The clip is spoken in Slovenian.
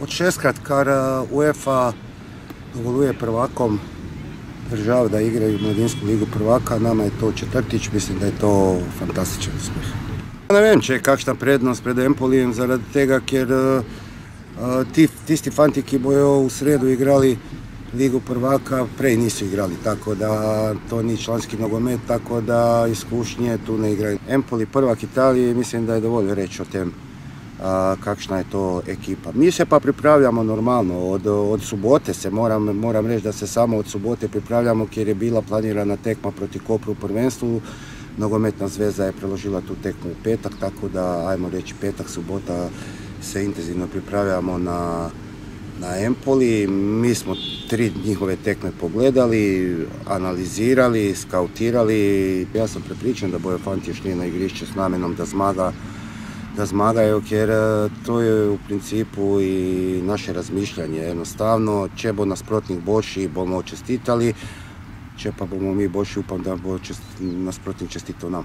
Od šestkrat, kar UEFA dovoluje prvakom držav da igraju Mladinsku ligu prvaka, nama je to četrtič, mislim da je to fantastičen uspjeh. Ne vem, če je kakšna prednost pred Empolijem zaradi tega, ker tisti fanti, ki bojo v sredu igrali ligu prvaka, prej nisu igrali, tako da to ni članski nogomet, tako da izkušnje tu ne igraju. Empoli prvak Italije, mislim da je dovolj reći o tem kakšna je to ekipa. Mi se pa pripravljamo normalno, od subote se moram reći da se samo od subote pripravljamo, jer je bila planirana tekma proti Kopru u prvenstvu. Nogometna zveza je preložila tu tekmu u petak, tako da, ajmo reći, petak, subota se intenzivno pripravljamo na Empoli. Mi smo 3 njihove tekme pogledali, analizirali, skautirali. Ja sam prepričan da bojo fanti šli na igrišće s namenom da zmagajo, jer to je u principu i naše razmišljanje. Jednostavno, če bo nasprotnik boljši, bomo čestitali, če pa bomo mi boljši, upam da bo nasprotnik čestitao nam.